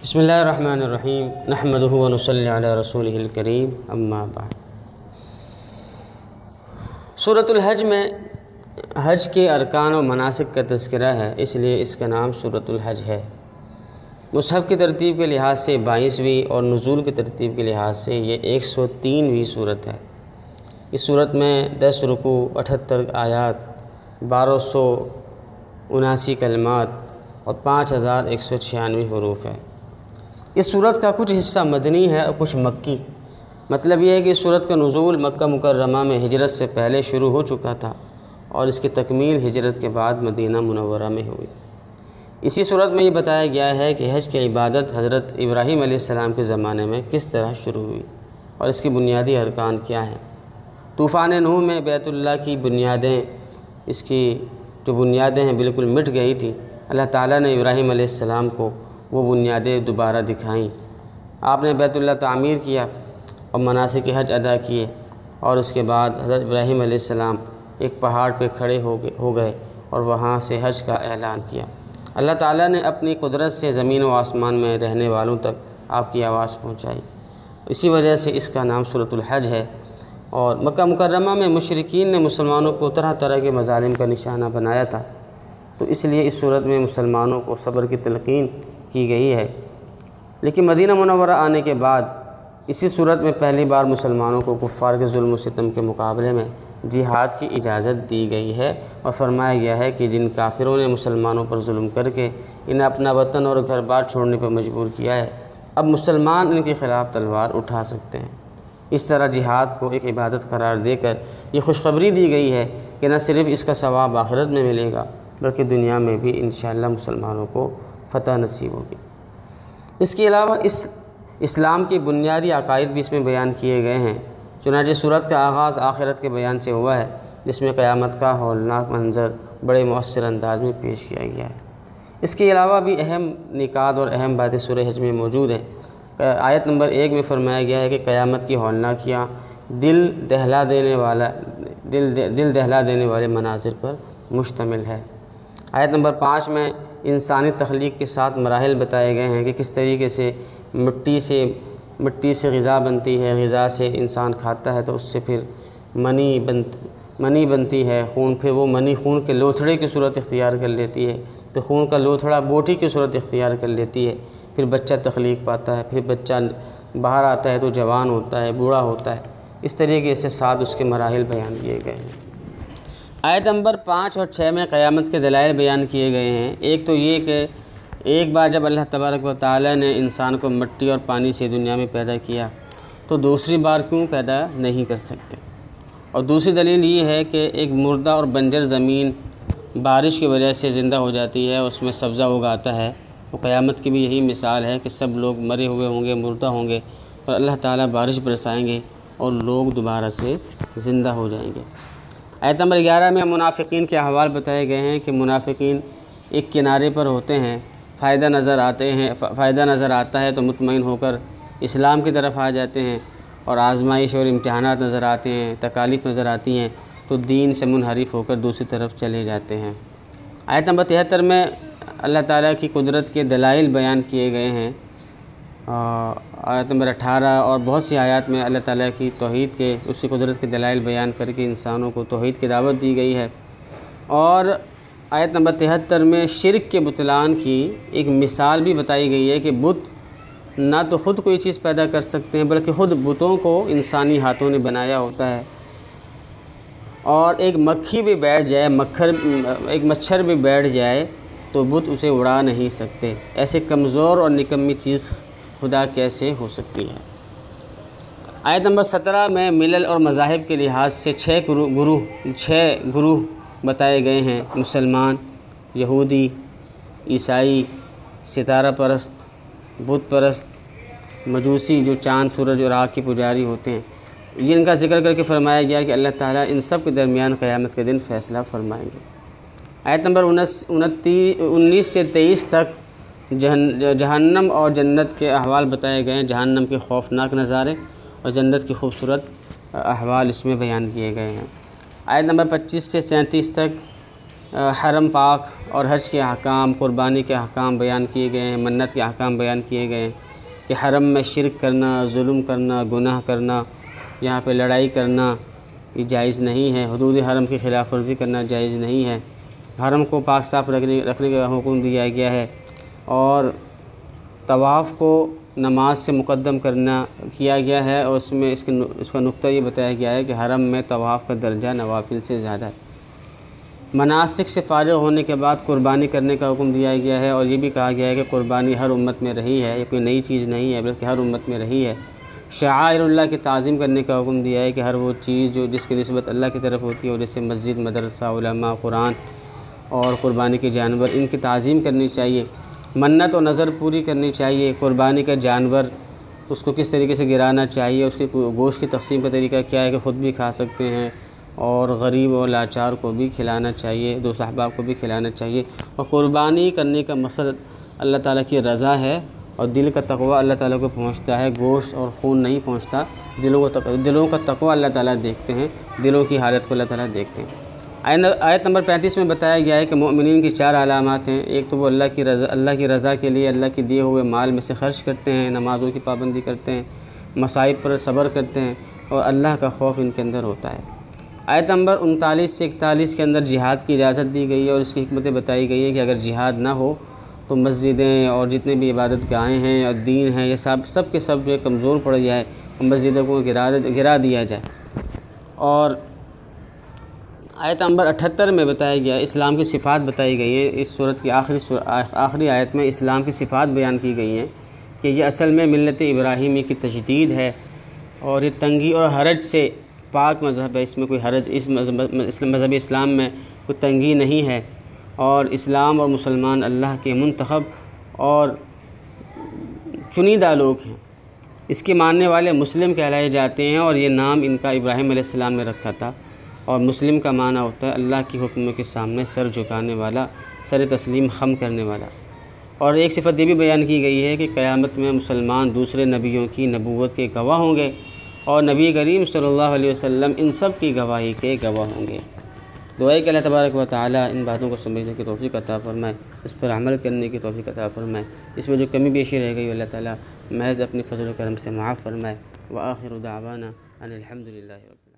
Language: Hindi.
बिस्मिल्लाहिर्रहमानिर्रहीम नहमदुहु व नुसल्ली अला रसूलिहिल करीम अम्मा बाद। सूरतुल हज में हज के अरकान और मनासिक का तज़किरा है, इसलिए इसका नाम सूरतुल हज है। मुसहफ़ की तरतीब के लिहाज से 22वीं और नुज़ूल की तरतीब के लिहाज से ये 103वीं सूरत है। इस सूरत में 10 रुकू, 78 आयात, 1279 कलमात और 5196 हरूफ है। इस सूरत का कुछ हिस्सा मदनी है और कुछ मक्की। मतलब यह है कि इस सूरत का नुज़ूल मक्का मुकर्रमा में हिजरत से पहले शुरू हो चुका था और इसकी तकमील हिजरत के बाद मदीना मुनव्वरा में हुई। इसी सूरत में ये बताया गया है कि हज की इबादत हज़रत इब्राहीम अलैहिस्सलाम के ज़माने में किस तरह शुरू हुई और इसकी बुनियादी अरकान क्या हैं। तूफ़ान नूह में बैतुल्लाह की बुनियादें, इसकी जो बुनियादें हैं बिल्कुल मिट गई थी। अल्लाह ताला ने इब्राहीम अलैहिस्सलाम को वो बुनियादें दोबारा दिखाईं। आपने बैतुल्लाह तामीर किया और मनासिक हज अदा किए और उसके बाद हज़रत इब्राहीम अलैहिस्सलाम एक पहाड़ पर खड़े हो गए और वहाँ से हज का ऐलान किया। अल्लाह ताला ने अपनी कुदरत से ज़मीन व आसमान में रहने वालों तक आपकी आवाज़ पहुँचाई। इसी वजह से इसका नाम सूरतुल हज है। और मक्का मुकर्रमा में मुशरिकीन ने मुसलमानों को तरह तरह के मज़ालिम का निशाना बनाया था, तो इसलिए इस सूरत में मुसलमानों को सब्र की तलक़ीन की गई है। लेकिन मदीना मुनव्वरा आने के बाद इसी सूरत में पहली बार मुसलमानों को कुफ़ार के जुल्म व सितम के मुकाबले में जिहाद की इजाज़त दी गई है और फरमाया गया है कि जिन काफिरों ने मुसलमानों पर जुल्म करके इन्हें अपना वतन और घर बार छोड़ने पर मजबूर किया है, अब मुसलमान इनके ख़िलाफ़ तलवार उठा सकते हैं। इस तरह जिहाद को एक इबादत करार देकर ये खुशखबरी दी गई है कि न सिर्फ़ इसका सवाब आखिरत में मिलेगा बल्कि दुनिया में भी इंशाअल्लाह मुसलमानों को फ़तह नसीब होगी। इसके अलावा इस्लाम के बुनियादी अकायद भी इसमें बयान किए गए हैं। चुनांचे सूरत का आगाज़ आखिरत के बयान से हुआ है, जिसमें क़यामत का हौलनाक मंज़र बड़े मुअस्सिर अंदाज में पेश किया गया है। इसके अलावा भी अहम निकात और अहम बातें सूरह हज में मौजूद हैं। आयत नंबर 1 में फरमाया गया है कि क़यामत की हौलनाकियाँ दिल दहला देने वाले मनाज़िर पर मुश्तमिल है। आयत नंबर 5 में इंसानी तख्लीक के साथ मराहिल बताए गए हैं कि किस तरीके से मिट्टी से ग़िज़ा बनती है, ग़िज़ा से इंसान खाता है तो उससे फिर मनी बनती है, खून, फिर वो मनी खून के लोथड़े की सूरत इख्तियार कर लेती है, तो खून का लोथड़ा बोटी की सूरत इख्तियार कर लेती है, फिर बच्चा तख्लीक पाता है, फिर बच्चा बाहर आता है तो जवान होता है, बूढ़ा होता है। इस तरीके से 7 उसके मराहिल बयान किए गए हैं। आयत नंबर 5 और 6 में क़यामत के दलाइल बयान किए गए हैं। एक तो ये कि एक बार जब अल्लाह तबारक व तआला ने इंसान को मिट्टी और पानी से दुनिया में पैदा किया तो दूसरी बार क्यों पैदा नहीं कर सकते। और दूसरी दलील ये है कि एक मुर्दा और बंजर ज़मीन बारिश की वजह से ज़िंदा हो जाती है, उसमें सब्ज़ा उगाता है। तो क़यामत की भी यही मिसाल है कि सब लोग मरे हुए होंगे, मुर्दा होंगे और अल्लाह ताला बारिश बरसाएंगे और लोग दोबारा से ज़िंदा हो जाएंगे। आयत नंबर 11 में मुनाफिकीन के अहवाल बताए गए हैं कि मुनाफिकीन एक किनारे पर होते हैं, फ़ायदा नज़र आता है तो मुतमईन होकर इस्लाम की तरफ आ जाते हैं, और आज़माइश और इम्तिहानात नज़र आते हैं, तकालीफ़ नज़र आती हैं तो दीन से मुनहरिफ होकर दूसरी तरफ चले जाते हैं। आयत नंबर 73 में अल्लाह ताला की कुदरत के दलाइल बयान किए गए हैं। आयत नंबर 18 और बहुत सी आयत में अल्लाह ताला की तौहीद के, उसकी कुदरत के दलाइल बयान करके इंसानों को तौहीद की दावत दी गई है। और आयत नंबर 73 में शिर्क के बुतलान की एक मिसाल भी बताई गई है कि बुत ना तो ख़ुद कोई चीज़ पैदा कर सकते हैं बल्कि ख़ुद बुतों को इंसानी हाथों ने बनाया होता है। और एक मक्खी भी बैठ जाए, एक मच्छर भी बैठ जाए तो बुत उसे उड़ा नहीं सकते। ऐसे कमज़ोर और निकम्मी चीज़ खुदा कैसे हो सकती है। आयत नंबर 17 में मिलल और मज़ाहिब के लिहाज से 6 गुरूह बताए गए हैं। मुसलमान, यहूदी, ईसाई, सितारा परस्त, बुत परस्त, मजूसी जो चाँद, सूरज और आग के पुजारी होते हैं। इनका जिक्र करके फरमाया गया कि अल्लाह ताला इन सब के दरमियान क़यामत के दिन फ़ैसला फरमाएंगे। आयत नंबर 19 से 23 तक जहन्नम और जन्नत के अहवाल बताए गए हैं। जहन्नम के खौफनाक नज़ारे और जन्नत की खूबसूरत अहवाल इसमें बयान किए गए हैं। आयत नंबर 25 से 37 तक हरम पाक और हज के अहकाम, क़ुरबानी के अहकाम बयान किए गए हैं, मन्नत के अहकाम बयान किए गए हैं कि हरम में शिरक करना, जुल्म करना, गुनाह करना, यहाँ पे लड़ाई करना ये जायज़ नहीं है। हुदूद हरम की खिलाफ वर्जी करना जायज़ नहीं है। हरम को पाक साफ़ रखने का हुक्म दिया गया है और तवाफ़ को नमाज से मुक़द्दम करना किया गया है और उसमें इसका नुक्ता ये बताया गया है कि हरम में तवाफ़ का दर्जा नवाफिल से ज़्यादा है। मनासिक से फ़ारिग़ होने के बाद क़ुरबानी करने का हुक्म दिया गया है और ये भी कहा गया है कि क़ुरबानी हर उम्मत में रही है, ये कोई नई चीज़ नहीं है बल्कि हर उम्मत में रही है। शाआइरुल्लाह की ताज़ीम करने का हुक्म दिया है कि हर वो चीज़ जो जिसकी निस्बत अल्लाह की तरफ होती है और जैसे मस्जिद, मदरसा, उलमा, कुरान और क़ुरबानी के जानवर, इनकी ताज़ीम करनी चाहिए। मन्नत और नज़र पूरी करनी चाहिए। क़ुरबानी का जानवर उसको किस तरीके से गिराना चाहिए, उसके गोश्त की तक़सीम का तरीका क्या है कि ख़ुद भी खा सकते हैं और गरीब और लाचार को भी खिलाना चाहिए, दो साहबा को भी खिलाना चाहिए। और क़ुरबानी करने का मकसद अल्लाह ताला की रज़ा है और दिल का तक़वा अल्लाह ताला को पहुँचता है, गोश्त और खून नहीं पहुँचता। दिलों का तक़वा अल्लाह ताला देखते हैं, दिलों की हालत को अल्लाह ताला देखते हैं। आयत नंबर 35 में बताया गया है कि मोमिनीन की 4 अलामात हैं। एक तो वो अल्लाह की रज़ा के लिए अल्लाह के दिए हुए माल में से खर्च करते हैं, नमाज़ों की पाबंदी करते हैं, मसाइब पर सब्र करते हैं और अल्लाह का खौफ इनके अंदर होता है। आयत नंबर 39 से 41 के अंदर जिहाद की इजाज़त दी गई है और इसकी हिकमतें बताई गई हैं कि अगर जिहाद ना हो तो मस्जिदें और जितने भी इबादत गाहें हैं और दीन हैं ये सब के सब जो है कमज़ोर पड़ जाए, मस्जिदों को गिरा दिया जाए। और आयत नंबर 78 में बताया गया इस्लाम की सिफ़ात बताई गई है। इस सूरत की आखिरी आयत में इस्लाम की सिफ़ात बयान की गई हैं कि ये असल में मिल्लत इब्राहीमी की तजदीद है और ये तंगी और हरज से पाक मज़हब है। इसमें कोई हरज, इस मज़हब इस्लाम में कोई तंगी नहीं है और इस्लाम और मुसलमान अल्लाह के मुंतखब और चुनीदा लोग हैं। इसके मानने वाले मुस्लिम कहलाए जाते हैं और ये नाम इनका इब्राहीम अलैहिस्सलाम ने रखा था। और मुस्लिम का माना होता है अल्लाह की हुक्म के सामने सर झुकाने वाला, सर तस्लीम खम करने वाला। और एक सिफ़त ये भी बयान की गई है कि क़यामत में मुसलमान दूसरे नबियों की नबूवत के गवाह होंगे और नबी करीम सल्लल्लाहु अलैहि वसल्लम इन सब की गवाही के गवाह होंगे। दुआ कि अल्लाह तबारक व तआला इन बातों को समझने की तौफ़ीक़ अता फ़रमाए, इस पर अमल करने की तौफ़ीक़ अता फ़रमाए। इसमें जो कमी बेशी रह गई अल्लाह ताला महज़ अपने फ़ज़ल व करम से माफ़ फ़रमाए। व आखिरु दावाना अनिल हम्दुलिल्लाहि रब्बिल आलमीन।